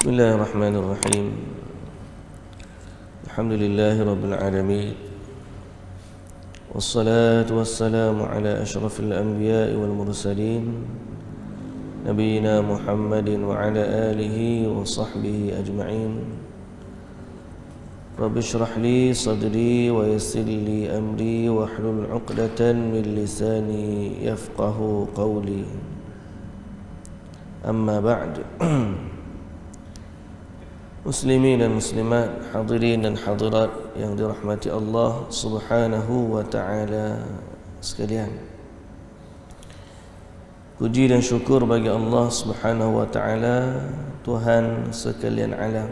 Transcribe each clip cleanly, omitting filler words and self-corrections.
Bismillahirrahmanirrahim. Alhamdulillahirabbil alamin. Wassalatu wassalamu ala asyrafil anbiya'i wal mursalin nabiyina Muhammadin wa ala alihi wa sahbihi ajma'in. Rabbi shrah li sadri wa yassir li amri wa hlul 'uqdatan min lisani yafqahu qawli. Amma ba'd. Muslimin dan muslimat, hadirin dan hadirat yang dirahmati Allah Subhanahu wa taala sekalian. Puji dan syukur bagi Allah Subhanahu wa taala, Tuhan sekalian alam.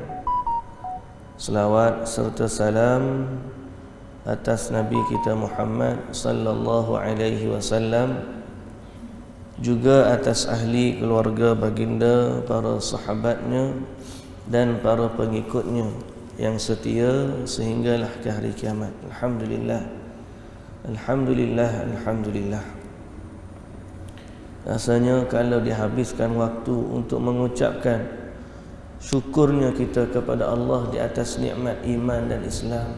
Selawat serta salam atas Nabi kita Muhammad sallallahu alaihi wasallam, juga atas ahli keluarga baginda, para sahabatnya dan para pengikutnya yang setia sehinggalah ke hari kiamat. Alhamdulillah, Alhamdulillah, Alhamdulillah. Rasanya kalau dihabiskan waktu untuk mengucapkan syukurnya kita kepada Allah di atas nikmat iman dan Islam,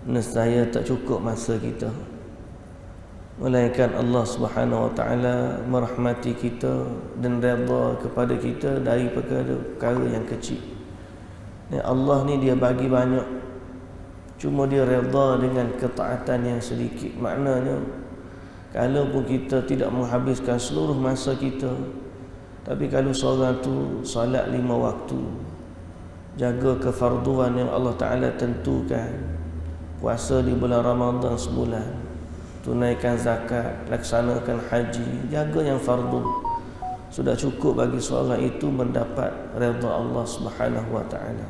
nescaya tak cukup masa kita. Melainkan Allah Subhanahu wa taala merahmati kita dan redha kepada kita dari perkara yang kecil. Dan Allah ni dia bagi banyak, cuma dia redha dengan ketaatan yang sedikit. Maknanya kalau pun kita tidak menghabiskan seluruh masa kita, tapi kalau seorang tu solat 5 waktu, jaga kefarduan yang Allah Taala tentukan, puasa di bulan Ramadan sebulan, tunaikan zakat, laksanakan haji, jaga yang fardu, sudah cukup bagi seorang itu mendapat redha Allah Subhanahu wa taala.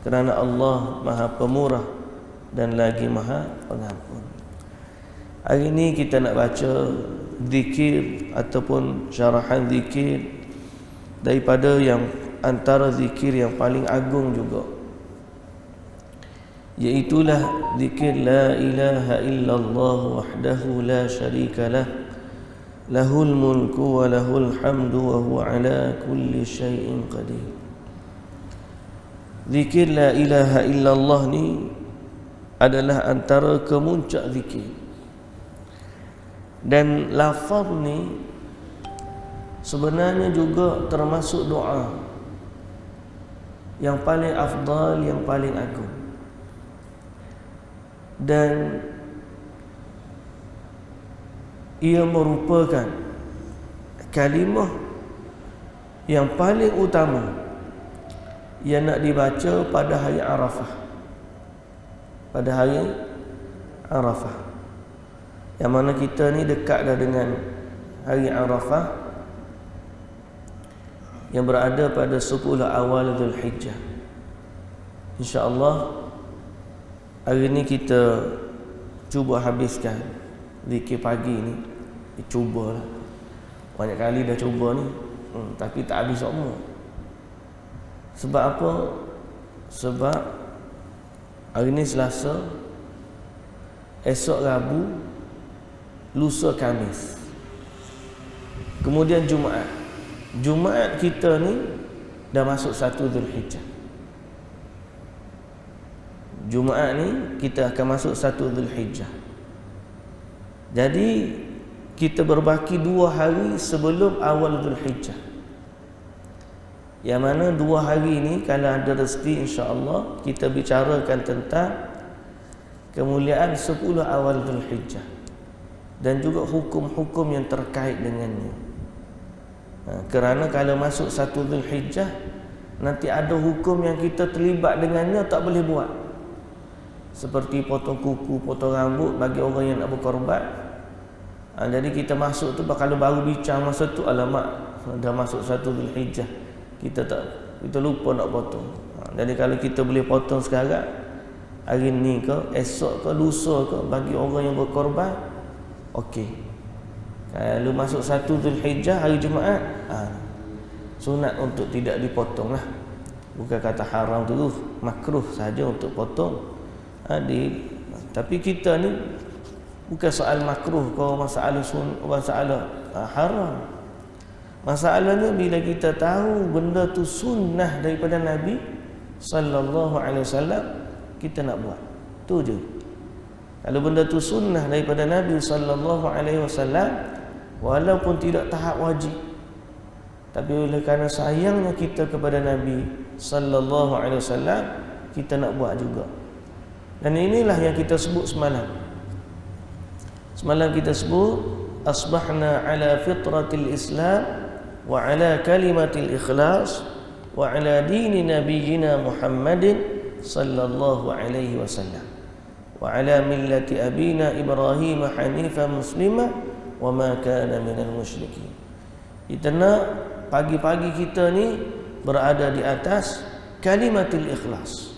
Kerana Allah Maha Pemurah dan lagi Maha Pengampun. Hari ini kita nak baca zikir ataupun syarahan zikir daripada yang antara zikir yang paling agung juga, iaitulah zikir la ilaha illallah wahdahu la syarika lah, lahul mulku wa lahul hamdu wa huwa ala kulli syai'in qadir. Zikir la ilaha illallah ni adalah antara kemuncak zikir, dan lafaz ni sebenarnya juga termasuk doa yang paling afdal, yang paling agung. Dan ia merupakan kalimah yang paling utama yang nak dibaca pada hari Arafah. Pada hari Arafah, yang mana kita ni dekat dah dengan hari Arafah yang berada pada 10 awal Zulhijjah. InsyaAllah hari ni kita cuba habiskan zikir pagi ni. Cubalah, banyak kali dah cuba ni, tapi tak habis semua. Sebab apa? Sebab hari ni Selasa, esok Rabu, lusa Khamis, kemudian Jumaat. Jumaat kita ni dah masuk 1 Zulhijjah. Jumaat ni kita akan masuk 1 Zulhijjah. Jadi kita berbaki 2 hari sebelum awal Zulhijjah, yang mana 2 hari ni kalau ada rezeki insya-Allah kita bicarakan tentang kemuliaan 10 awal Zulhijjah dan juga hukum-hukum yang terkait dengannya. Kerana kalau masuk 1 Zulhijjah nanti ada hukum yang kita terlibat dengannya tak boleh buat, seperti potong kuku, potong rambut bagi orang yang nak berkorban. Jadi kita masuk tu, kalau baru bincang masa tu, alamak dah masuk 1 Zulhijjah, kita lupa nak potong. Jadi kalau kita boleh potong sekarang, hari ni ke, esok ke, lusa ke, bagi orang yang berkorban, okey. Kalau masuk 1 Zulhijjah hari Jumaat, sunat untuk tidak dipotong lah. Bukan kata haram tu, makruh saja untuk potong. Tapi kita ni bukan soal makruh, kau masalah haram. Masalahnya bila kita tahu benda tu sunnah daripada Nabi sallallahu alaihi wasallam, kita nak buat. Tu je. Kalau benda tu sunnah daripada Nabi sallallahu alaihi wasallam, walaupun tidak tahap wajib, tapi oleh kerana sayangnya kita kepada Nabi sallallahu alaihi wasallam, kita nak buat juga. Dan inilah yang kita sebut semalam. Semalam kita sebut asbahna ala fitratil Islam wa ala kalimatil ikhlas wa ala dini nabiyyina Muhammadin sallallahu alaihi wasallam wa ala millati abina Ibrahim hanifan muslima wa ma kana minal musyrikin. Kita nak pagi-pagi kita ni berada di atas kalimatul ikhlas,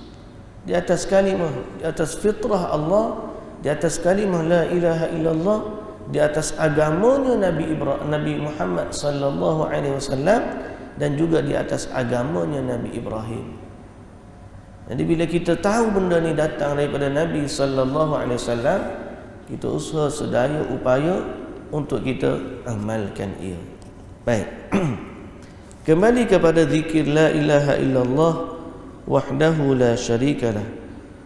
di atas kalimah, di atas fitrah Allah, di atas kalimah la ilaha illallah, di atas agamanya Nabi Muhammad sallallahu alaihi wasallam, dan juga di atas agamanya Nabi Ibrahim. Jadi bila kita tahu benda ni datang daripada Nabi sallallahu alaihi wasallam, kita usaha sedaya upaya untuk kita amalkan ia. Baik. Kembali kepada zikir la ilaha illallah wahdahu la syarikalah,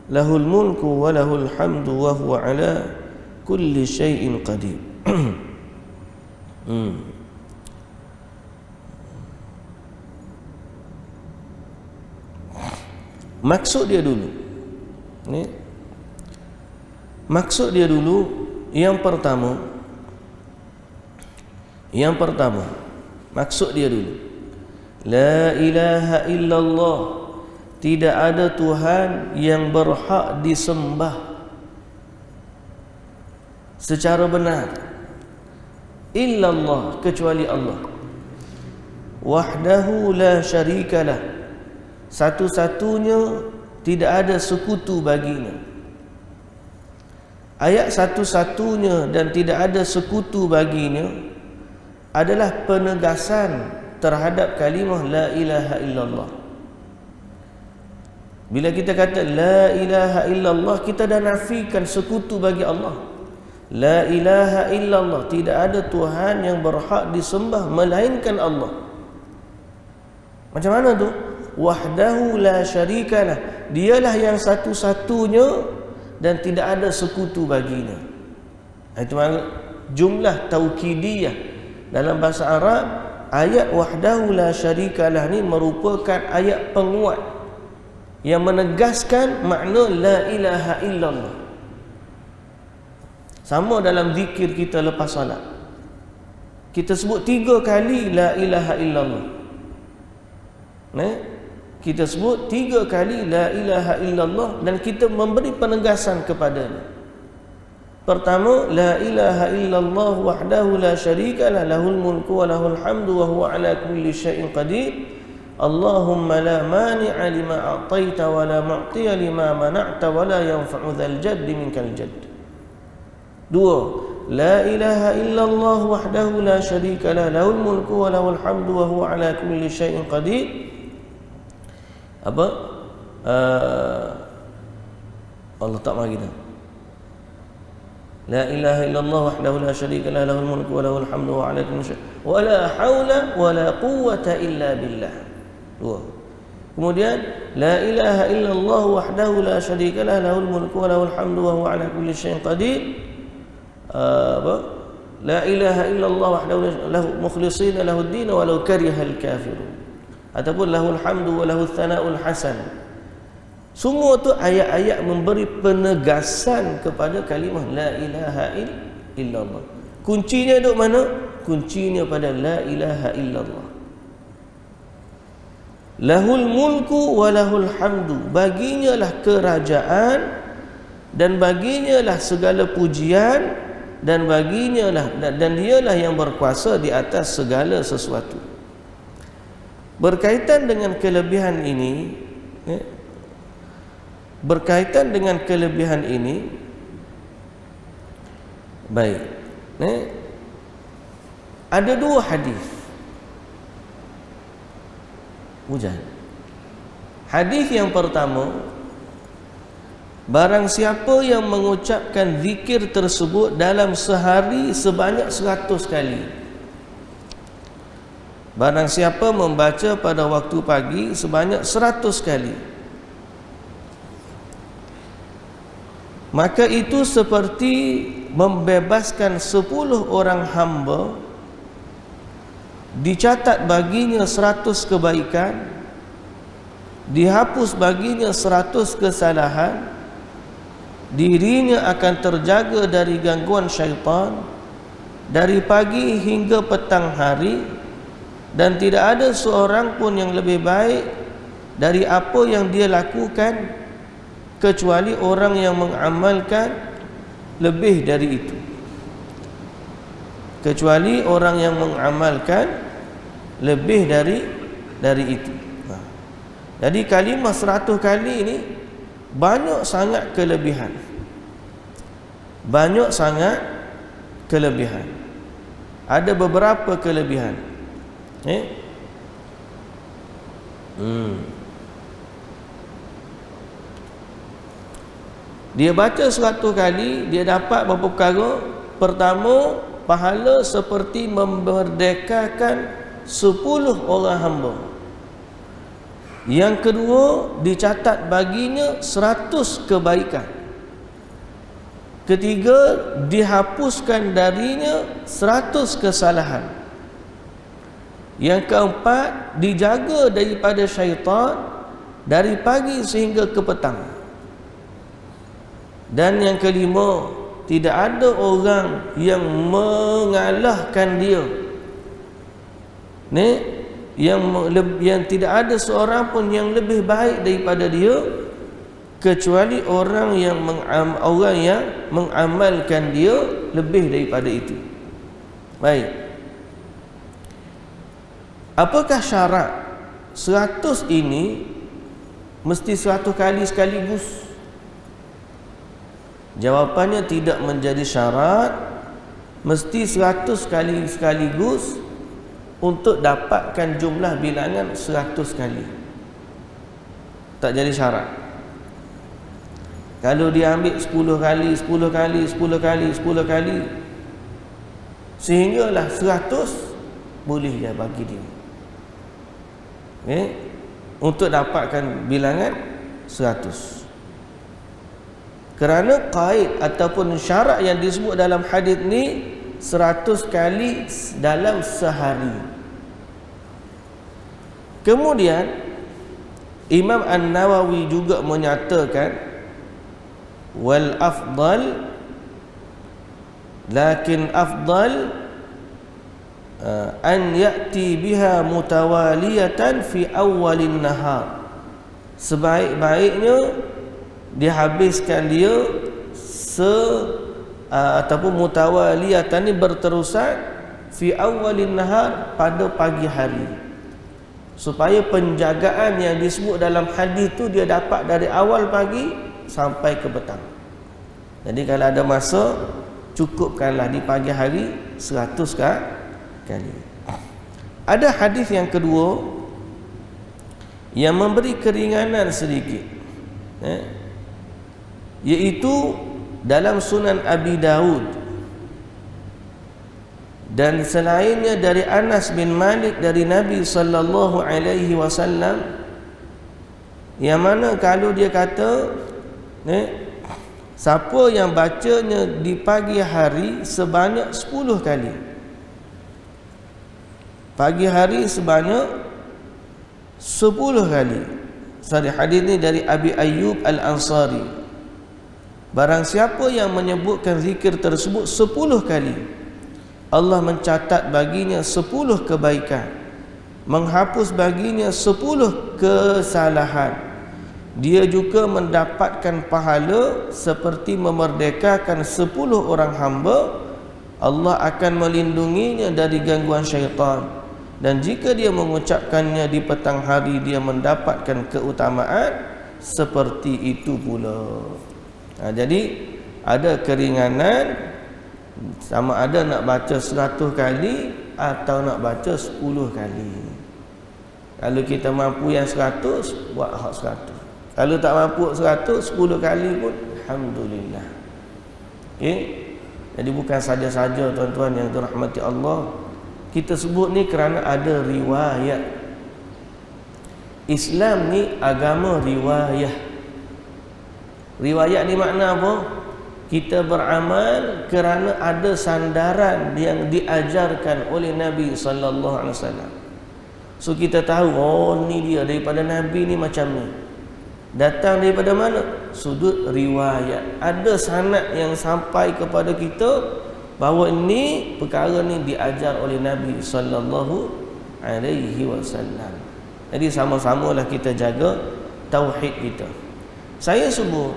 lahul mulku wa lahul hamdu wa huwa ala kulli syai'in qadir. Maksud dia dulu ni, maksud dia dulu yang pertama, maksud dia dulu la ilaha illallah, tidak ada Tuhan yang berhak disembah secara benar illallah, kecuali Allah. Wahdahu la syarikalah, satu-satunya, tidak ada sekutu baginya. Ayat satu-satunya dan tidak ada sekutu baginya adalah penegasan terhadap kalimah la ilaha illallah. Bila kita kata la ilaha illallah, kita dah nafikan sekutu bagi Allah. La ilaha illallah, tidak ada Tuhan yang berhak disembah melainkan Allah. Macam mana tu? Wahdahu la syarikalah, dialah yang satu-satunya dan tidak ada sekutu baginya. Itu jumlah taukidiyah. Dalam bahasa Arab, ayat wahdahu la syarikalah ni merupakan ayat penguat yang menegaskan makna la ilaha illallah. Sama dalam zikir kita lepas salat, kita sebut 3 kali la ilaha illallah. Kita sebut 3 kali la ilaha illallah dan kita memberi penegasan kepadanya. Pertama, la ilaha illallah wahdahu la syarikalah, lahul mulku wa lahul hamdu wa huwa ala kulli syai'in qadir. Allahumma la mani'a lima a'taita wa la mu'tiya lima mana'ta wa la yanfa'u dzal jaddi minkal jadd. 2, la ilaha illallah wahdahu la syarikalah, lahul mulku wa lahul hamdu wa huwa ala kulli syai'in qadir. Apa? Allah tak mari dah. La ilaha illallah wahdahu la syarikalah, lahul mulku wa lahul hamdu wa ala kulli syai'in wa la haula wa la quwwata illa billah. 2. Kemudian la ilaha illallah wahdahu la syarikalah, lahul mulku wa lahul hamdu wa huwa ala kulli syai'in qadir. La ilaha illallah wahdahu lahu mukhlishina lahu ad-din walau karihal kafirun. Ataupun lahul hamdu wa lahul thana'ul hasan. Semua tu ayat-ayat memberi penegasan kepada kalimah la ilaha illallah. Kuncinya duk mana? Kuncinya pada la ilaha illallah. Lahul mulku wa lahul hamdu, baginya lah kerajaan dan baginya lah segala pujian, dan baginya lah, dan dialah yang berkuasa di atas segala sesuatu. Berkaitan dengan kelebihan ini, berkaitan dengan kelebihan ini, baik, ada 2 hadis. Hujan. Hadis yang pertama, barang siapa yang mengucapkan zikir tersebut dalam sehari sebanyak 100 kali, Barang siapa membaca pada waktu pagi sebanyak 100 kali, maka itu seperti membebaskan 10 orang hamba, dicatat baginya 100 kebaikan, dihapus baginya 100 kesalahan, dirinya akan terjaga dari gangguan syaitan dari pagi hingga petang hari, dan tidak ada seorang pun yang lebih baik dari apa yang dia lakukan kecuali orang yang mengamalkan lebih dari itu. Kecuali orang yang mengamalkan lebih dari itu. Jadi kalimah 100 kali ini banyak sangat kelebihan. Banyak sangat kelebihan. Ada beberapa kelebihan. Dia baca 100 kali, dia dapat beberapa perkara. Pertama, pahala seperti memerdekakan 10 orang hamba. Yang kedua, dicatat baginya 100 kebaikan. Ketiga, dihapuskan darinya 100 kesalahan. Yang keempat, dijaga daripada syaitan dari pagi sehingga ke petang. Dan yang kelima, tidak ada orang yang mengalahkan dia. Yang tidak ada seorang pun yang lebih baik daripada dia, kecuali orang yang mengamalkan dia lebih daripada itu. Baik. Apakah syarat 100 ini mesti 100 kali sekaligus? Jawapannya tidak menjadi syarat mesti 100 kali sekaligus untuk dapatkan jumlah bilangan 100 kali. Tak jadi syarat. Kalau dia ambil 10 kali, 10 kali, 10 kali, 10 kali, sehinggalah 100, boleh dia bagi dia. Untuk dapatkan bilangan 100. Kerana qaid ataupun syarat yang disebut dalam hadis ni 100 kali dalam sehari. Kemudian Imam An-Nawawi juga menyatakan wal afdal, lakin afdal an ya'ti biha mutawaliyatan fi awwalin nahar. Sebaik-baiknya dihabiskan dia ataupun mutawaliyatan ni berterusan fi awwalin nahar, pada pagi hari, supaya penjagaan yang disebut dalam hadis tu dia dapat dari awal pagi sampai ke petang. Jadi kalau ada masa, cukupkanlah di pagi hari 100 kali. Ada hadis yang kedua yang memberi keringanan sedikit, iaitu dalam Sunan Abi Daud dan selainnya dari Anas bin Malik dari Nabi sallallahu alaihi wasallam, yang mana kalau dia kata siapa yang bacanya di pagi hari sebanyak 10 kali, pagi hari sebanyak 10 kali. Hadis ini dari Abi Ayyub Al-Ansari. Barang siapa yang menyebutkan zikir tersebut 10 kali, Allah mencatat baginya 10 kebaikan, menghapus baginya 10 kesalahan. Dia juga mendapatkan pahala seperti memerdekakan 10 orang hamba. Allah akan melindunginya dari gangguan syaitan, dan jika dia mengucapkannya di petang hari, dia mendapatkan keutamaan seperti itu pula. Jadi ada keringanan, sama ada nak baca 100 kali atau nak baca 10 kali. Kalau kita mampu yang 100, buat hak 100. Kalau tak mampu 100, 10 kali pun alhamdulillah. Jadi bukan saja-saja tuan-tuan yang dirahmati Allah, Kita sebut ni kerana ada riwayat. Islam ni agama riwayah. Riwayat ni makna apa? Kita beramal kerana ada sandaran yang diajarkan oleh Nabi sallallahu alaihi wasallam. So kita tahu, oh ni dia daripada Nabi ni macam ni. Datang daripada mana? Sudut riwayat. Ada sanad yang sampai kepada kita bahawa ini perkara ni diajar oleh Nabi sallallahu alaihi wasallam. Jadi sama-samalah kita jaga tauhid kita. Saya sebut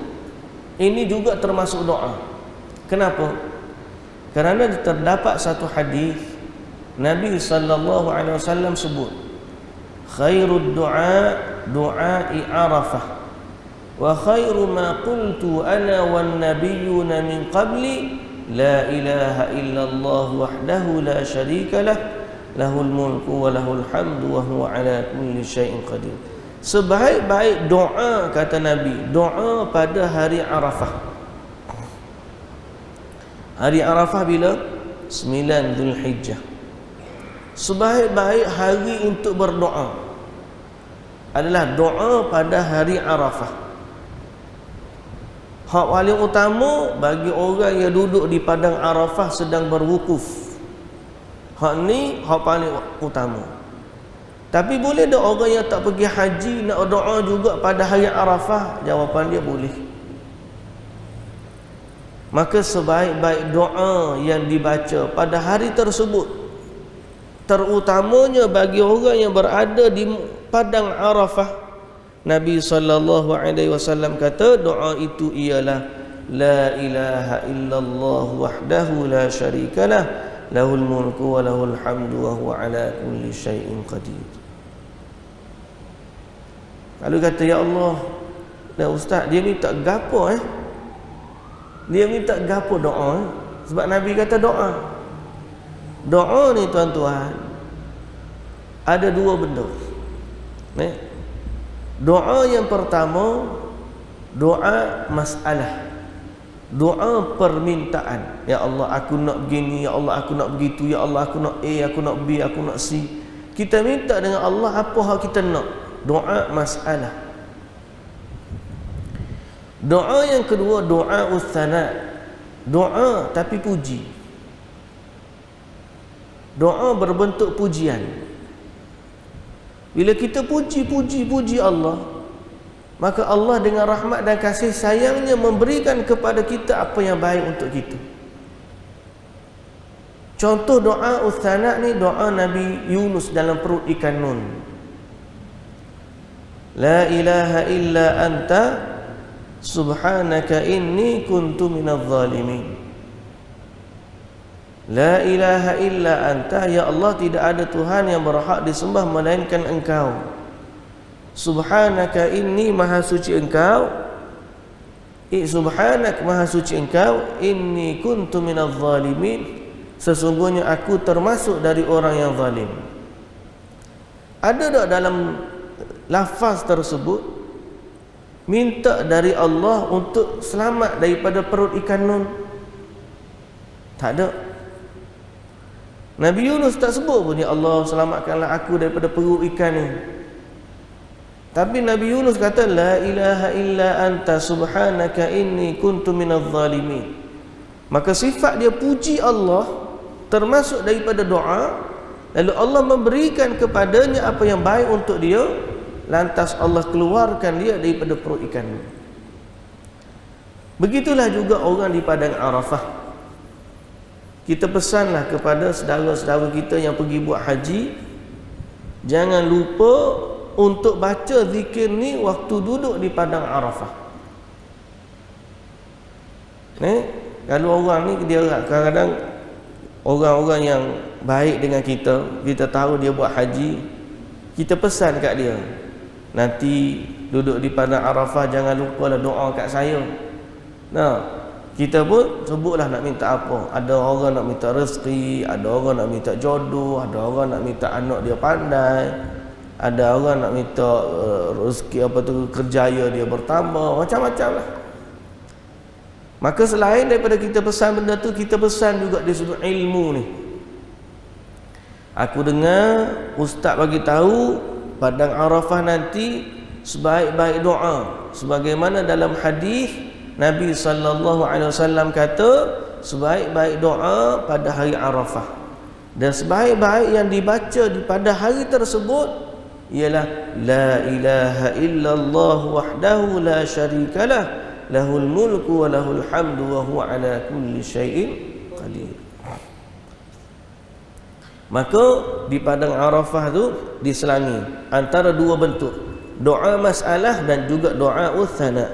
ini juga termasuk doa. Kenapa? Kerana terdapat satu hadis Nabi sallallahu alaihi wasallam sebut, khairud du'a du'ai Arafah wa khairu ma qultu ana wan nabiyyuna min qabli la ilaha illallah wahdahu la syarika lah lahul mulku wa lahul hamdu wa huwa ala kulli syai'in qadir. Sebaik-baik doa, kata Nabi, doa pada hari Arafah. Hari Arafah bila? 9 Zulhijjah. Sebaik-baik hari untuk berdoa adalah doa pada hari Arafah. Hak paling utama bagi orang yang duduk di padang Arafah sedang berwukuf. Hak ni hak paling utama. Tapi boleh tak orang yang tak pergi haji nak doa juga pada hari Arafah? Jawapan dia boleh. Maka sebaik-baik doa yang dibaca pada hari tersebut, terutamanya bagi orang yang berada di padang Arafah, Nabi sallallahu alaihi wasallam kata doa itu ialah la ilaha illallah wahdahu la syarikalah lahul mulku wa lahul hamdu wa huwa ala kulli syai'in qadir. Lalu kata, ya Allah, dan Ustaz, dia minta gapo Dia minta gapo doa sebab Nabi kata doa. Doa ni tuan-tuan ada dua benda. Doa yang pertama, doa masalah, doa permintaan. Ya Allah, aku nak begini, ya Allah aku nak begitu, ya Allah aku nak A, aku nak B, aku nak C. Kita minta dengan Allah apa hal kita nak. Doa masalah. Doa yang kedua, doa uthana, doa tapi puji. Doa berbentuk pujian. Bila kita puji Allah, maka Allah dengan rahmat dan kasih sayangnya memberikan kepada kita apa yang baik untuk kita. Contoh doa uthana ni doa Nabi Yunus dalam perut ikan Nun. La ilaha illa anta subhanaka inni kuntu minadh zalimin. La ilaha illa anta, ya Allah, tidak ada Tuhan yang berhak disembah melainkan Engkau. Subhanaka inni, maha suci Engkau. Subhanak, maha suci Engkau. Inni kuntu minadh zalimin, sesungguhnya aku termasuk dari orang yang zalim. Ada tak dalam lafaz tersebut minta dari Allah untuk selamat daripada perut ikan Nun? Tak ada. Nabi Yunus tak sebut pun, ya Allah selamatkanlah aku daripada perut ikan ni. Tapi Nabi Yunus kata la ilaha illa anta subhanaka inni kuntu minadh zalimin. Maka sifat dia puji Allah termasuk daripada doa. Lalu Allah memberikan kepadanya apa yang baik untuk dia. Lantas Allah keluarkan dia daripada perut ikan. Begitulah juga orang di padang Arafah. Kita pesanlah kepada saudara-saudara kita yang pergi buat haji, jangan lupa untuk baca zikir ni waktu duduk di padang Arafah. Kalau orang ni dia kadang-kadang orang-orang yang baik dengan kita, kita tahu dia buat haji, kita pesan kat dia, nanti duduk di padang Arafah jangan lupalah doa kat saya. Nah, kita pun sebutlah nak minta apa. Ada orang nak minta rezeki, ada orang nak minta jodoh, ada orang nak minta anak dia pandai, ada orang nak minta rezeki apa tu, kerjaya dia bertambah, macam-macam lah. Maka selain daripada kita pesan benda tu, kita pesan juga di sudut ilmu ni. Aku dengar ustaz bagi tahu padang Arafah nanti sebaik-baik doa, sebagaimana dalam hadis Nabi sallallahu alaihi wasallam kata sebaik-baik doa pada hari Arafah, dan sebaik-baik yang dibaca pada hari tersebut ialah la ilaha illallah wahdahu la syarikalah lahul mulku wa lahul hamdu wa huwa ala kulli syai'in qadir. Maka di padang Arafah tu diselangi antara dua bentuk, doa masalah dan juga doa uthana.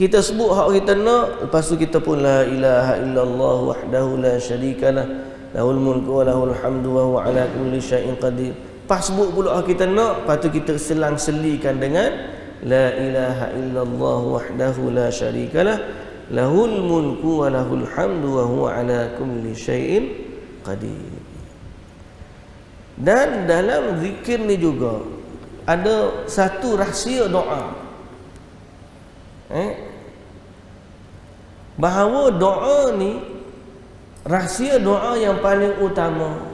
Kita sebut hak kita nak, lepas tu kita pun la ilaha illallah wahdahu la syarikalah lahul mulku wa lahul hamdu wa huwa ala kulli syai'in qadir. Pas sebut pula hak kita nak, lepas tu kita selang-selikan dengan la ilaha illallah wahdahu la syarikalah lahul mulku wa lahul hamdu wa huwa ala kulli syai'in qadir. Dan dalam zikir ni juga ada satu rahsia doa, bahawa doa ni, rahsia doa yang paling utama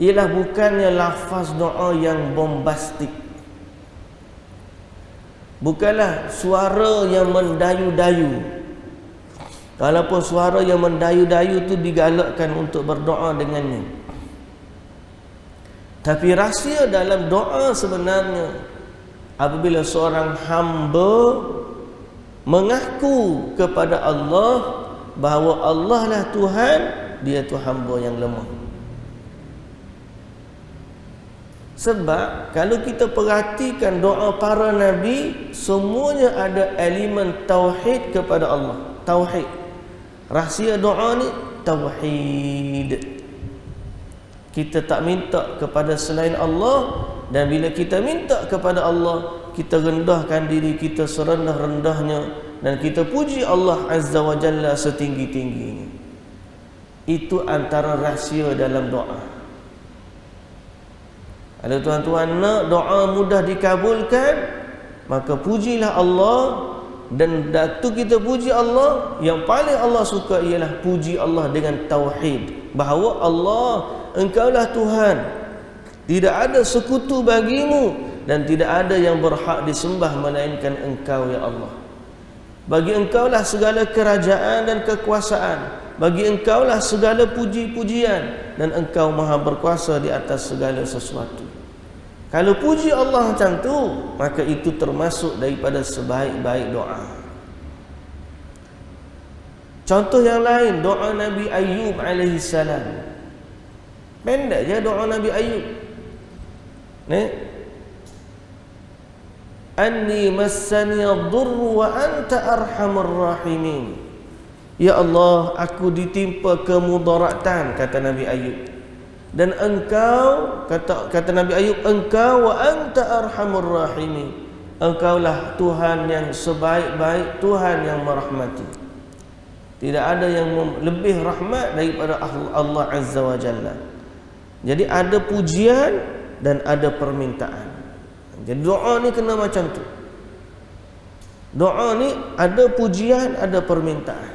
ialah bukannya lafaz doa yang bombastik, bukanlah suara yang mendayu-dayu. Kalaupun suara yang mendayu-dayu tu digalakkan untuk berdoa dengannya, tapi rahsia dalam doa sebenarnya apabila seorang hamba mengaku kepada Allah bahawa Allah lah Tuhan, dia tu hamba yang lemah. Sebab kalau kita perhatikan doa para nabi, semuanya ada elemen tauhid kepada Allah. Tauhid. Rahsia doa ni tauhid. Kita tak minta kepada selain Allah, dan bila kita minta kepada Allah, kita rendahkan diri kita serendah-rendahnya, dan kita puji Allah Azza wa Jalla setinggi-tingginya. Itu antara rahsia dalam doa. Kalau tuan-tuan nak doa mudah dikabulkan, maka pujilah Allah. Dan waktu kita puji Allah, yang paling Allah suka ialah puji Allah dengan tauhid, bahawa Allah, Engkaulah Tuhan, tidak ada sekutu bagimu, dan tidak ada yang berhak disembah melainkan Engkau ya Allah. Bagi Engkaulah segala kerajaan dan kekuasaan, bagi Engkaulah segala puji-pujian, dan Engkau maha berkuasa di atas segala sesuatu. Kalau puji Allah macam tu, maka itu termasuk daripada sebaik-baik doa. Contoh yang lain, doa Nabi Ayub alaihi salam. Pendek je doa Nabi Ayub. Anni massani ad-durru wa anta arhamur rahimin. Ya Allah, aku ditimpa kemudaratan, kata Nabi Ayub. Dan Engkau, kata Nabi Ayub, Engkau wa anta arhamur rahimin. Engkaulah Tuhan yang sebaik-baik, Tuhan yang merahmati. Tidak ada yang lebih rahmat daripada Allah Azza wa Jalla. Jadi ada pujian dan ada permintaan. Jadi doa ni kena macam tu. Doa ni ada pujian, ada permintaan.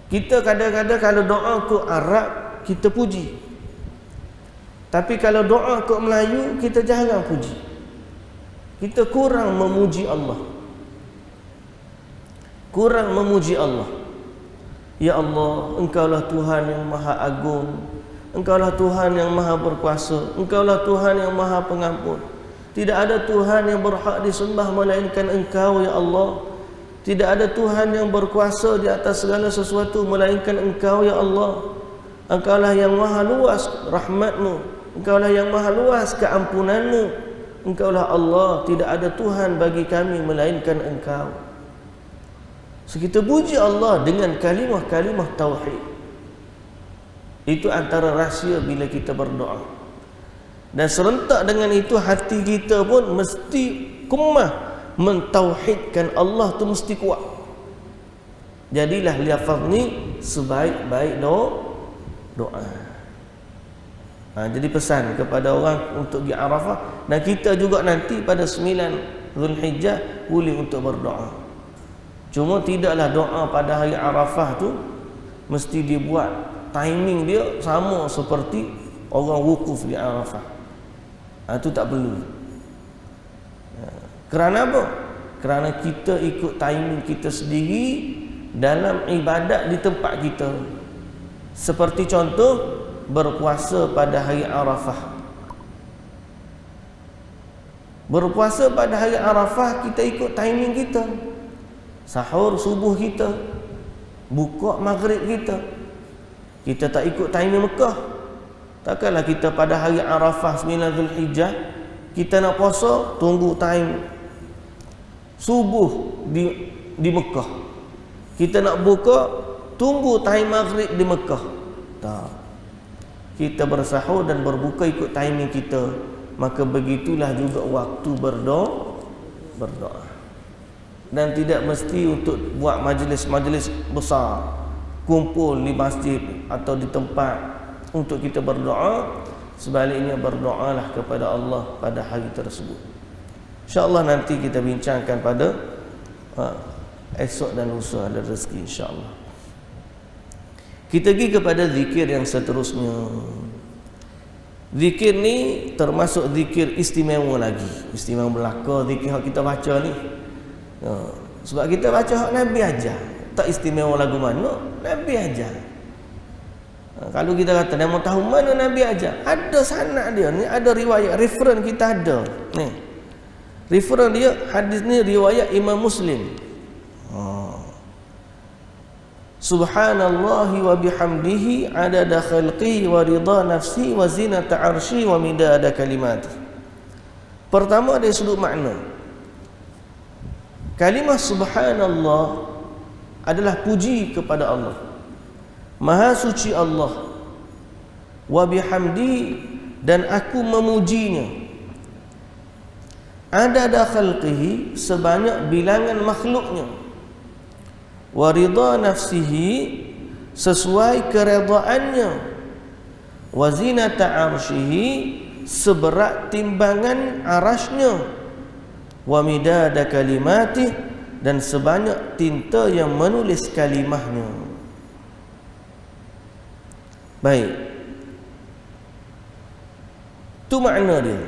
Kita kadang-kadang kalau doa ke Arab, kita puji. Tapi kalau doa ke Melayu, kita jarang puji. Kita kurang memuji Allah. Kurang memuji Allah. Ya Allah, Engkaulah Tuhan yang maha agung, Engkaulah Tuhan yang maha berkuasa, Engkaulah Tuhan yang maha pengampun. Tidak ada Tuhan yang berhak disembah melainkan Engkau ya Allah. Tidak ada Tuhan yang berkuasa di atas segala sesuatu melainkan Engkau ya Allah. Engkaulah yang maha luas rahmat-Mu, Engkaulah yang maha luas keampunan-Mu. Engkaulah Allah, tidak ada Tuhan bagi kami melainkan Engkau. So kita puji Allah dengan kalimah-kalimah tauhid. Itu antara rahsia bila kita berdoa. Dan serentak dengan itu hati kita pun mesti kemah mentauhidkan Allah tu, mesti kuat. Jadilah lafaz ni sebaik-baik doa. Jadi pesan kepada orang untuk pergi Arafah, dan kita juga nanti pada 9 Zulhijjah boleh untuk berdoa. Cuma tidaklah doa pada hari Arafah tu mesti dibuat timing dia sama seperti orang wukuf di Arafah. Itu tak perlu. Kerana apa? Kerana kita ikut timing kita sendiri dalam ibadat di tempat kita. Seperti contoh berpuasa pada hari Arafah. Berpuasa pada hari Arafah kita ikut timing kita. Sahur subuh kita, buka maghrib kita. Kita tak ikut timing Mekah. Takkanlah kita pada hari Arafah 9 Zulhijjah kita nak puasa tunggu time subuh di Mekah. Kita nak buka tunggu time maghrib di Mekah. Tak. Kita bersahur dan berbuka ikut timing kita. Maka begitulah juga waktu berdoa. Dan tidak mesti untuk buat majlis-majlis besar, kumpul di masjid atau di tempat untuk kita berdoa. Sebaliknya berdoalah kepada Allah pada hari tersebut. InsyaAllah nanti kita bincangkan pada esok dan lusa ada rezeki, insyaAllah. Kita pergi kepada zikir yang seterusnya. Zikir ni termasuk zikir istimewa lagi. Istimewa belaka zikir yang kita baca ni. Sebab kita baca hak Nabi ajar. Tak istimewa lagu mana, Nabi ajar. Kalau kita kata dia mau tahu mana Nabi ajar, ada sanad dia ni, ada riwayat, referen kita ada. Ni. Referen dia hadis ni riwayat Imam Muslim. Subhanallahi wa bihamdihi adada khalqihi wa ridha nafsi wa zinata arsyi wa midada kalimati. Pertama dari sudut makna, kalimah subhanallah adalah puji kepada Allah, maha suci Allah, wa bihamdi, dan aku memujinya, adada khalqihi, sebanyak bilangan makhluknya, wa ridha nafsihi, sesuai keredaannya, wa zinata arsyihi, seberat timbangan arasnya, wa midada kalimatih, dan sebanyak tinta yang menulis kalimahnya. Baik, itu makna dia.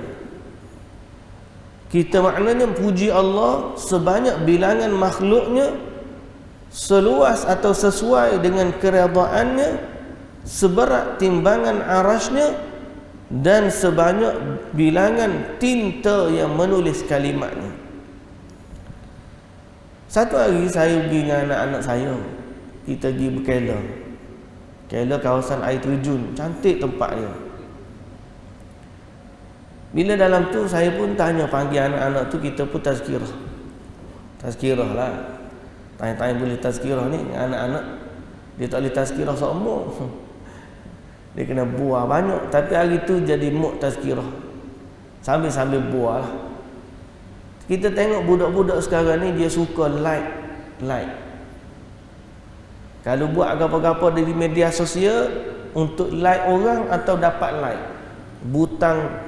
Kita maknanya puji Allah sebanyak bilangan makhluknya, seluas atau sesuai dengan keredaannya, seberat timbangan arasnya, dan sebanyak bilangan tinta yang menulis kalimatnya. Satu hari saya pergi dengan anak-anak saya. Kita pergi berkela. Kela kawasan air terjun, cantik tempat dia. Bila dalam tu saya pun tanya, panggil anak-anak tu, kita pun tazkirah. Tazkirah lah. Tanya-tanya boleh tazkirah ni anak-anak. Dia tak boleh tazkirah seumur. Dia kena buah banyak. Tapi hari tu jadi muk tazkirah. Sambil-sambil buah lah. Kita tengok budak-budak sekarang ni dia suka like. Kalau buat apa-apa di media sosial untuk like orang atau dapat like, butang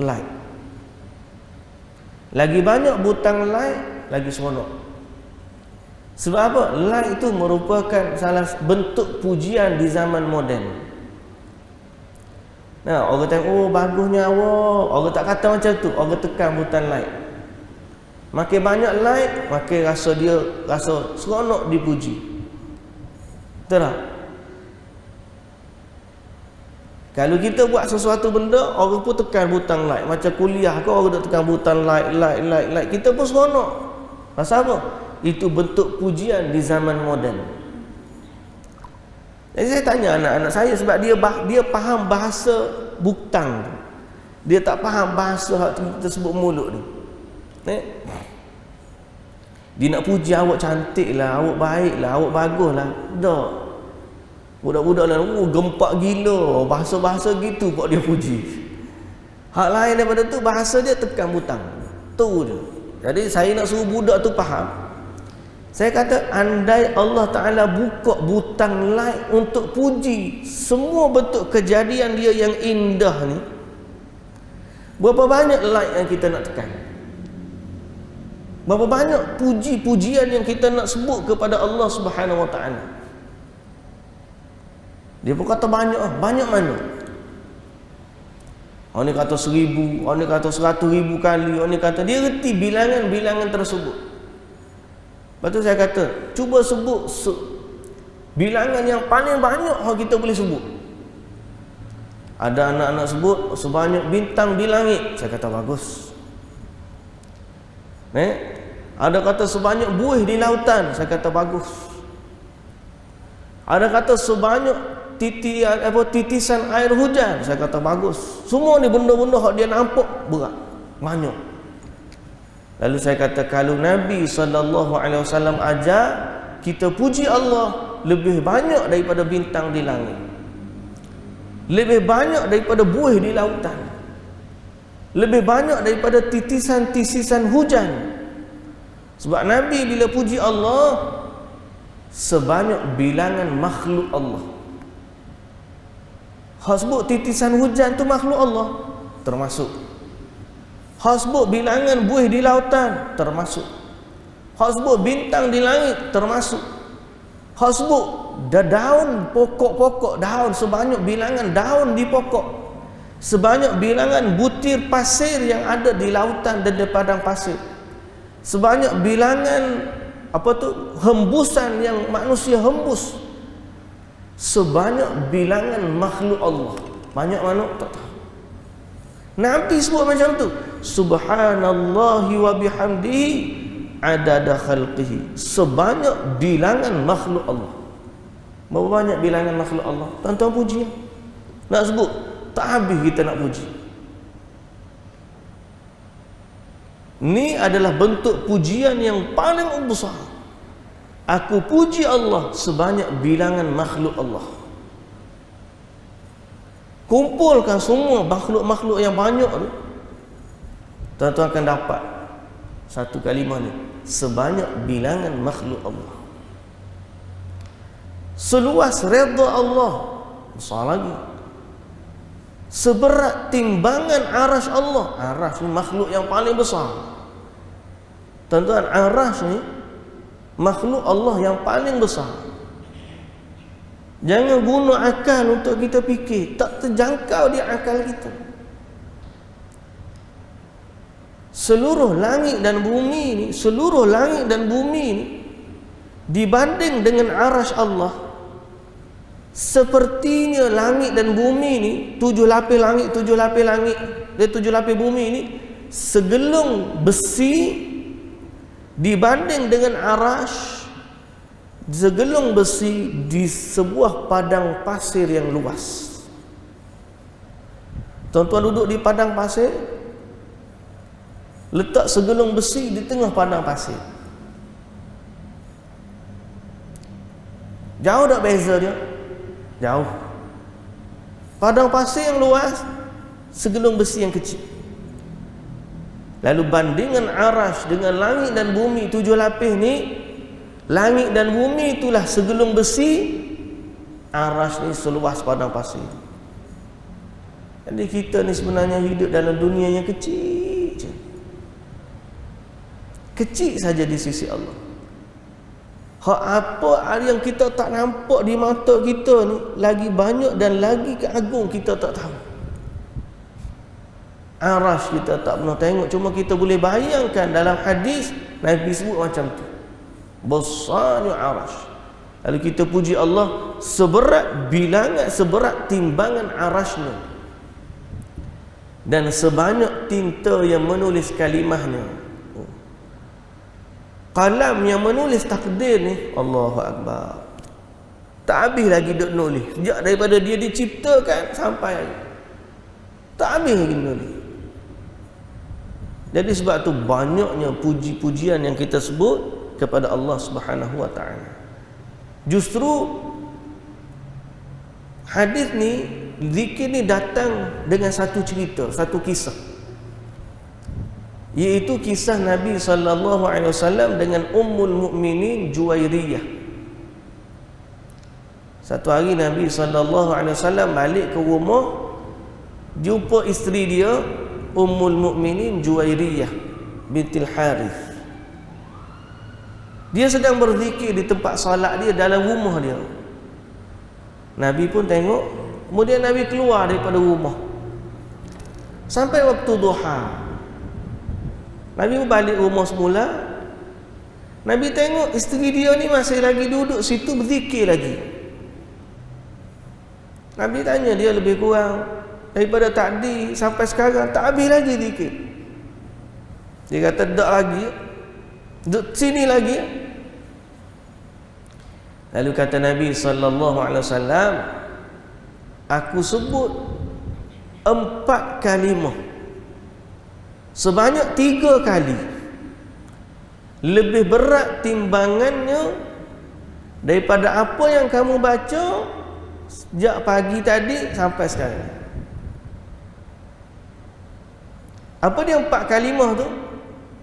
like. Lagi banyak butang like, lagi seronok. Sebab apa? Like itu merupakan salah bentuk pujian di zaman moden. Nah, orang tengok, oh bagusnya awak. Orang tak kata macam tu, orang tekan butang like. Makin banyak like, makin rasa seronok dipuji. Betul tak? Kalau kita buat sesuatu benda, orang pun tekan butang like. Macam kuliah ke, orang dah tekan butang like. Kita pun seronok. Pasal apa? Itu bentuk pujian di zaman moden. Jadi saya tanya anak-anak saya, sebab dia faham bahasa butang. Dia tak faham bahasa kita sebut mulut ni. Dia nak puji awak cantik lah, awak baik lah, awak bagus lah. Tak. Budak-budak lah, gempak gila, bahasa-bahasa gitu kok dia puji. Hak lain daripada tu, bahasa dia tekan butang. Tu je. Jadi saya nak suruh budak tu faham. Saya kata, andai Allah Ta'ala buka butang like untuk puji semua bentuk kejadian dia yang indah ni, berapa banyak like yang kita nak tekan? Berapa banyak puji-pujian yang kita nak sebut kepada Allah Subhanahu Wa Ta'ala? Dia pun kata banyak. Banyak mana? Orang ni kata 1000, orang ni kata 100,000 kali, orang ni kata, dia reti bilangan-bilangan tersebut. Lepas tu saya kata, cuba sebut bilangan yang paling banyak yang kita boleh sebut. Ada anak-anak sebut sebanyak bintang di langit. Saya kata bagus. Ada kata sebanyak buih di lautan. Saya kata bagus. Ada kata sebanyak titisan air hujan. Saya kata bagus. Semua ni benda-benda yang dia nampak berat, banyak. Lalu saya kata, kalau Nabi SAW ajar kita puji Allah lebih banyak daripada bintang di langit, lebih banyak daripada buih di lautan, lebih banyak daripada titisan-titisan hujan. Sebab Nabi bila puji Allah sebanyak bilangan makhluk Allah. Hak sebut titisan hujan tu makhluk Allah, termasuk. Hak sebut bilangan buih di lautan, termasuk. Hak sebut bintang di langit, termasuk. Hak sebut daun, pokok-pokok daun, sebanyak bilangan daun di pokok, sebanyak bilangan butir pasir yang ada di lautan dan di padang pasir, sebanyak bilangan hembusan yang manusia hembus, sebanyak bilangan makhluk Allah. Banyak mana? Tak tahu. Nabi sebut macam tu, subhanallahi wa bihamdihi adada khalqihi, sebanyak bilangan makhluk Allah. Berapa banyak bilangan makhluk Allah? Tuan-tuan puji. Nak sebut tak habis kita nak puji. Ni adalah bentuk pujian yang paling besar. Aku puji Allah sebanyak bilangan makhluk Allah. Kumpulkan semua makhluk-makhluk yang banyak tu, tuan-tuan akan dapat satu kalimah ni, sebanyak bilangan makhluk Allah. Seluas redha Allah, besar lagi. Seberat timbangan arasy Allah. Arasy ni makhluk yang paling besar. Tuan-tuan, arasy ni makhluk Allah yang paling besar. Jangan guna akal untuk kita fikir, tak terjangkau di akal kita. Seluruh langit dan bumi ni dibanding dengan arasy Allah, sepertinya langit dan bumi ni, 7 lapis langit, 7 lapis bumi ni segelung besi dibanding dengan arasy, segelung besi di sebuah padang pasir yang luas. Tuan-tuan duduk di padang pasir, letak segelung besi di tengah padang pasir. Jauh tak beza dia? Jauh. Padang pasir yang luas, segelung besi yang kecil. Lalu bandingan arasy dengan langit dan bumi 7 lapis ni, langit dan bumi itulah segelung besi, arasy ni seluas padang pasir. Jadi kita ni sebenarnya hidup dalam dunia yang kecil je. Kecil saja di sisi Allah. Hak apa yang kita tak nampak di mata kita ni lagi banyak dan lagi keagung kita tak tahu. Arasy kita tak pernah tengok, cuma kita boleh bayangkan dalam hadis Nabi sebut macam tu. Besarnya arasy. Lalu kita puji Allah seberat timbangan arasy-Nya dan sebanyak tinta yang menulis kalimahnya. Qalam yang menulis takdir ni, Allahu Akbar, tak habis lagi duk nulis. Sejak daripada dia diciptakan sampai tak habis lagi nulis. Jadi sebab tu banyaknya puji-pujian yang kita sebut kepada Allah Subhanahu wa taala. Justru hadis ni, zikir ni datang dengan satu cerita, satu kisah, iaitu kisah Nabi SAW dengan Ummul Mukminin Juwairiyah. Satu hari Nabi SAW balik ke rumah, jumpa isteri dia Ummul Mukminin Juwairiyah bintil Harith. Dia sedang berzikir di tempat solat dia dalam rumah dia. Nabi pun tengok. Kemudian Nabi keluar daripada rumah sampai waktu duha. Nabi balik rumah semula. Nabi tengok isteri dia ni masih lagi duduk situ berzikir lagi. Nabi tanya dia, lebih kurang daripada tadi sampai sekarang tak habis lagi zikir? Dia kata tak lagi, duduk sini lagi. Lalu kata Nabi SAW, aku sebut 4 kalimah sebanyak 3 kali lebih berat timbangannya daripada apa yang kamu baca sejak pagi tadi sampai sekarang. Apa dia 4 kalimah tu?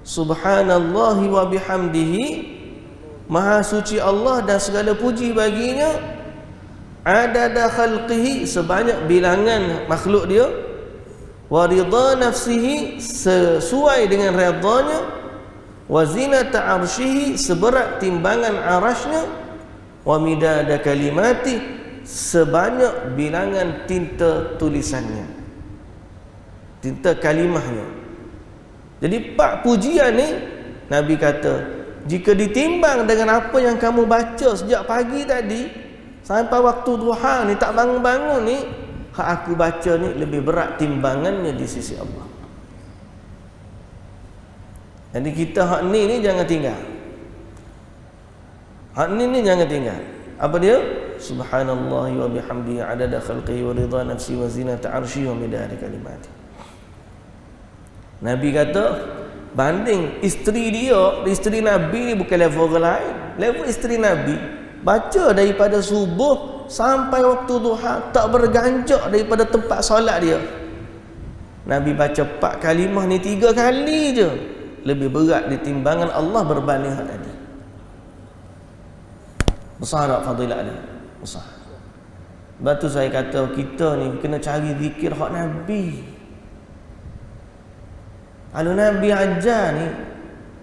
Subhanallahi wa bihamdihi, maha suci Allah dan segala puji baginya, adada khalqihi, sebanyak bilangan makhluk dia, wa ridha nafsihi, sesuai dengan redanya, wa zinata arsyihi, seberat timbangan arasnya, wa midada kalimati, sebanyak bilangan tinta tulisannya, tinta kalimahnya. Jadi 4 pujian ni Nabi kata, jika ditimbang dengan apa yang kamu baca sejak pagi tadi sampai waktu duha ni, tak bangun-bangun ni, hak aku baca ni lebih berat timbangannya di sisi Allah. Jadi kita hak ni jangan tinggal. Hak ni jangan tinggal. Apa dia? Subhanallahi wa bihamdihi adada khalqihi wa ridha nafsi wa zinata arsyihi wa midada kalimati. Nabi kata, banding isteri dia, isteri Nabi ni bukan level orang lain. Level isteri Nabi baca daripada subuh sampai waktu duha, tak berganjak daripada tempat solat dia. Nabi baca 4 kalimah ni 3 kali je, lebih berat di timbangan Allah berbanding hak tadi. Besar tak fadilat dia? Besar. Sebab tu saya kata kita ni kena cari zikir hak Nabi. Kalau Nabi ajar ni,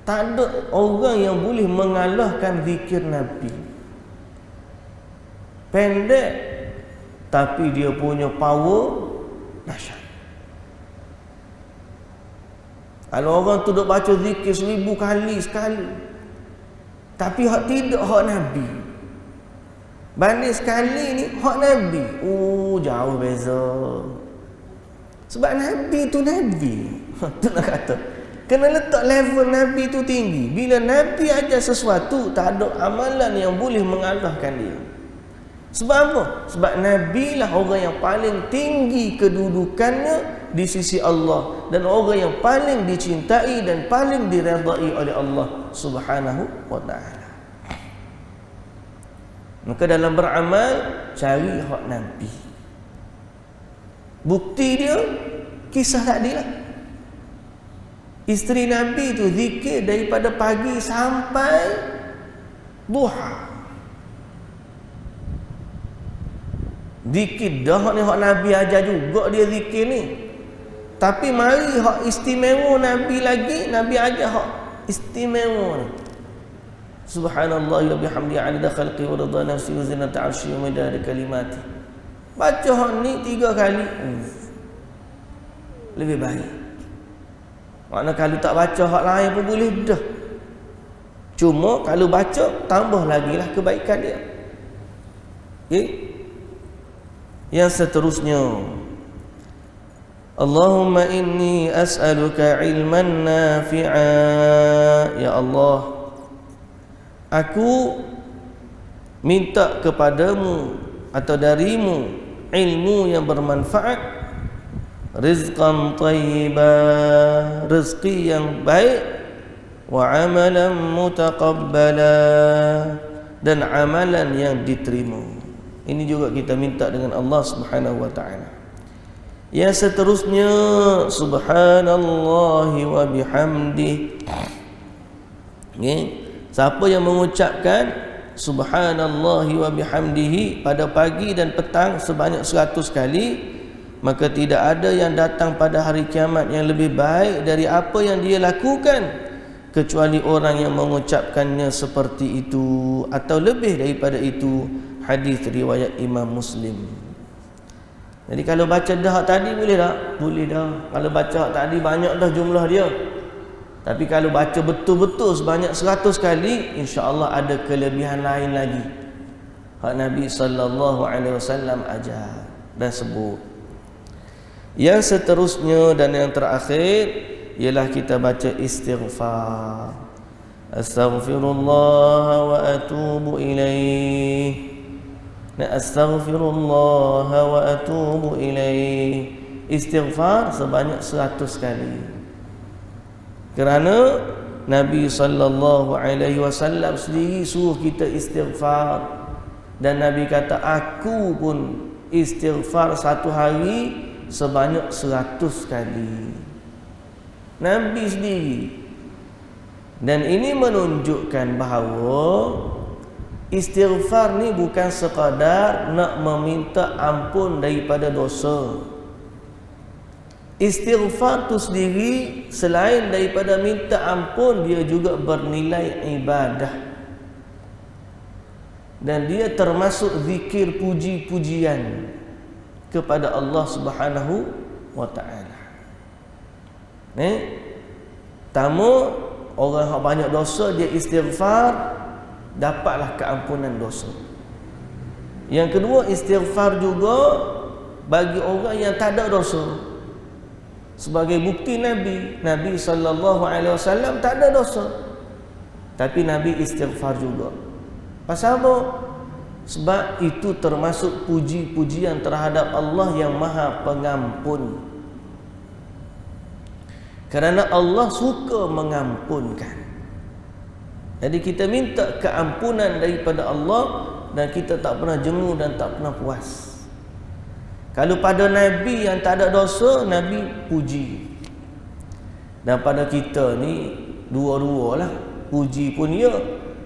tak ada orang yang boleh mengalahkan zikir Nabi. Pendek, tapi dia punya power dahsyat. Kalau orang tu duk baca zikir 1000 kali sekali, tapi hak tidak hak Nabi, banding sekali ni hak Nabi, jauh beza. Sebab Nabi tu Nabi. Tu nak kata, kena letak level Nabi tu tinggi. Bila Nabi ajar sesuatu, tak ada amalan yang boleh mengalahkan dia. Sebab apa? Sebab Nabi lah orang yang paling tinggi kedudukannya di sisi Allah, dan orang yang paling dicintai dan paling diredai oleh Allah Subhanahu wa ta'ala. Maka dalam beramal, cari hak Nabi. Bukti dia, kisah tadi lah. Isteri Nabi tu zikir daripada pagi sampai duha. Zikir dah ni hak Nabi ajar juga dia zikir ni. Tapi mari hak istimewa Nabi lagi, Nabi ajar hak istimewa ni. Subhanallah wa bihamdihi adada khalqi wa ridha nafsi wa zinata arsyi wa midada kalimati. Baca hak ni 3 kali. Lebih baik. Makna kalau tak baca hak lain pun boleh dah. Cuma kalau baca, tambah lagi lah kebaikan dia. Okay? Yang seterusnya, Allahumma inni as'aluka ilman nafi'a. Ya Allah, aku minta kepadamu atau darimu ilmu yang bermanfaat, rizqan thayyibah, rezeki yang baik, wa amalan mutaqabbala, dan amalan yang diterima. Ini juga kita minta dengan Allah Subhanahu wa ta'ala. Yang seterusnya, subhanallahi wa bihamdih. Okay. Siapa yang mengucapkan subhanallahi wa bihamdihi pada pagi dan petang sebanyak 100 kali, maka tidak ada yang datang pada hari kiamat yang lebih baik dari apa yang dia lakukan, kecuali orang yang mengucapkannya seperti itu atau lebih daripada itu, Hadis riwayat Imam Muslim. Jadi kalau baca dah tadi boleh tak? Boleh dah. Kalau baca tadi banyak dah jumlah dia. Tapi kalau baca betul-betul sebanyak 100 kali, insya-Allah ada kelebihan lain lagi. Hak Nabi sallallahu alaihi wasallam ajar dan sebut. Yang seterusnya dan yang terakhir ialah kita baca istighfar. Astaghfirullah wa atubu ilaih. Astaghfirullah wa atubu ilaih. Istighfar sebanyak 100 kali. Kerana Nabi sallallahu alaihi wasallam sendiri suruh kita istighfar, dan Nabi kata aku pun istighfar satu hari sebanyak 100 kali. Nabi sendiri. Dan ini menunjukkan bahawa istighfar ni bukan sekadar nak meminta ampun daripada dosa. Istighfar tu sendiri selain daripada minta ampun, dia juga bernilai ibadah. Dan dia termasuk zikir puji-pujian kepada Allah Subhanahu wa taala. Tamu orang yang banyak dosa dia istighfar, dapatlah keampunan dosa. Yang kedua, istighfar juga bagi orang yang tak ada dosa. Sebagai bukti Nabi sallallahu alaihi wasallam tak ada dosa, tapi Nabi istighfar juga. Pasal apa? Sebab itu termasuk puji-pujian terhadap Allah yang Maha Pengampun. Kerana Allah suka mengampunkan. Jadi kita minta keampunan daripada Allah, dan kita tak pernah jemu dan tak pernah puas. Kalau pada Nabi yang tak ada dosa, Nabi puji. Dan pada kita ni dua-dua lah. Puji pun ya,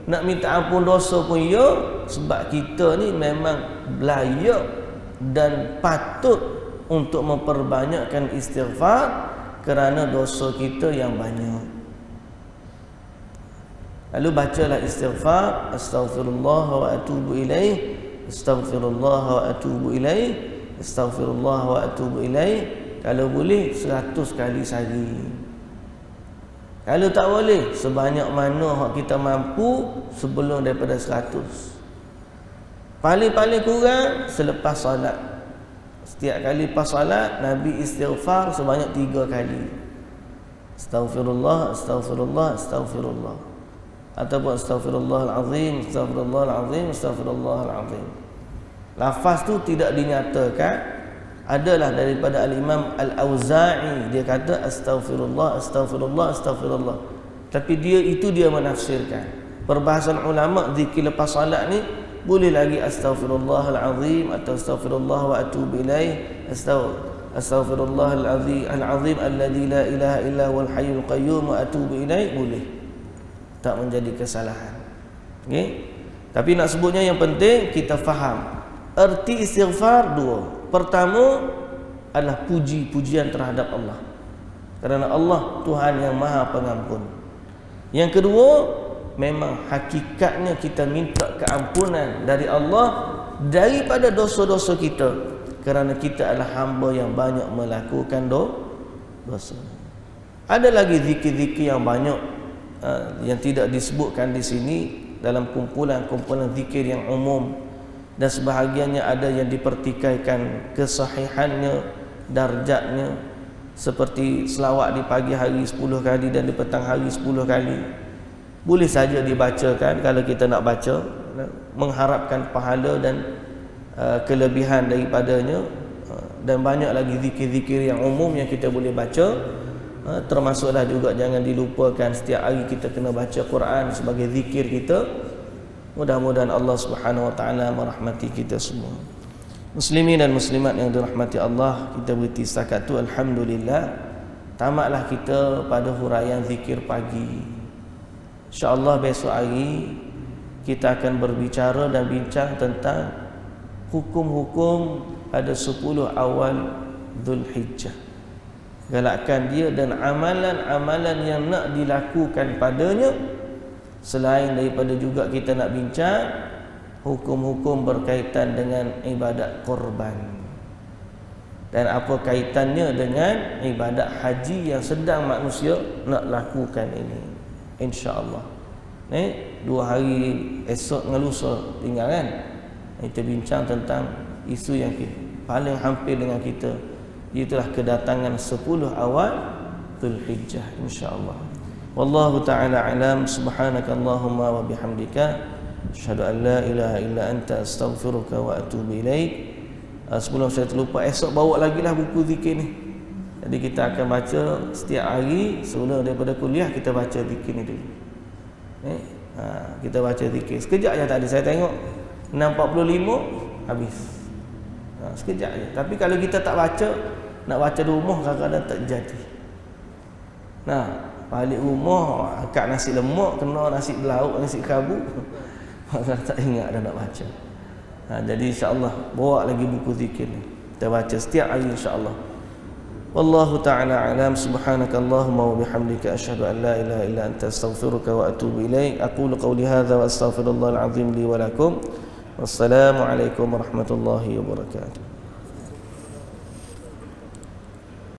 nak minta ampun dosa pun ya. Sebab kita ni memang layak dan patut untuk memperbanyakkan istighfar kerana dosa kita yang banyak. Lalu bacalah istighfar, astaghfirullah wa atubu ilaih, astaghfirullah wa atubu ilaih, astaghfirullah wa atubu ilaih. Kalau boleh 100 kali sehari. Kalau tak boleh, sebanyak mana hak kita mampu sebelum daripada 100. Paling-paling kurang selepas solat. Setiap kali pas solat, Nabi istighfar sebanyak 3 kali. Astaghfirullah, astaghfirullah, astaghfirullah. Ataupun astaghfirullahal azim, astaghfirullahal azim, astaghfirullahal azim. Lafaz tu tidak dinyatakan. Adalah daripada Al-Imam Al-Auza'i, dia kata astaghfirullah, astaghfirullah, astaghfirullah. Tapi dia menafsirkan. Perbahasan ulama zikir lepas salat ni boleh lagi astaghfirullahal azim atau astaghfirullah wa atubu ilaih, astaghfirullahal azim alladzi la ilaha illa huwal hayyul qayyum wa atubu ilaih, boleh. Tak menjadi kesalahan. Okey. Tapi nak sebutnya yang penting kita faham erti istighfar dua. Pertama adalah puji-pujian terhadap Allah, kerana Allah Tuhan yang Maha Pengampun. Yang kedua, memang hakikatnya kita minta keampunan dari Allah daripada dosa-dosa kita, kerana kita adalah hamba yang banyak melakukan dosa. Ada lagi zikir-zikir yang banyak yang tidak disebutkan di sini dalam kumpulan-kumpulan zikir yang umum, dan sebahagiannya ada yang dipertikaikan kesahihannya, darjatnya, seperti selawat di pagi hari 10 kali dan di petang hari 10 kali. Boleh saja dibacakan kalau kita nak baca, mengharapkan pahala dan kelebihan daripadanya. Dan banyak lagi zikir-zikir yang umum yang kita boleh baca. Termasuklah juga jangan dilupakan setiap hari kita kena baca Quran sebagai zikir kita. Mudah-mudahan Allah Subhanahu wa taala merahmati kita semua. Muslimin dan muslimat yang dirahmati Allah, kita berhenti setakat tu, alhamdulillah. Tamatlah kita pada huraian zikir pagi. Insya-Allah besok hari kita akan berbicara dan bincang tentang hukum-hukum pada 10 awal Zulhijjah. Galakkan dia dan amalan-amalan yang nak dilakukan padanya. Selain daripada juga kita nak bincang hukum-hukum berkaitan dengan ibadat korban. Dan apa kaitannya dengan ibadat haji yang sedang manusia nak lakukan ini, insya-Allah. 2 hari esok dengan lusa tinggal kan. Kita bincang tentang isu yang paling hampir dengan kita, itulah kedatangan 10 awal Dzulhijjah, insya-Allah. Wallahu taala alam. Subhanakallahumma wa bihamdika asyhadu an la ilaha illa anta astaghfiruka wa atubu ilaik. Sebelum saya terlupa, esok bawa lagi lah buku zikir ni. Jadi kita akan baca setiap hari sebelum daripada kuliah, kita baca zikir ni dulu. Kita baca zikir. Sekejap je tadi saya tengok 6.45 habis. Sekejap je. Tapi kalau kita tak baca, nak baca di rumah kadang-kadang tak jadi. Balik rumah akak nasi lemak, kena nasi belauk, nasi kabut, maka tak ingat dah nak baca. Jadi insya-Allah bawa lagi buku zikir ni. Kita baca setiap hari insya-Allah. Wallahu ta'ala alam. Subhanakallahumma wa bihamdika asyhadu an la ilaha illa anta astaghfiruka wa atubu ilaik. Aqulu qawli hadza wa astaghfirullahal azim li wa lakum. Wassalamu alaikum warahmatullahi wabarakatuh.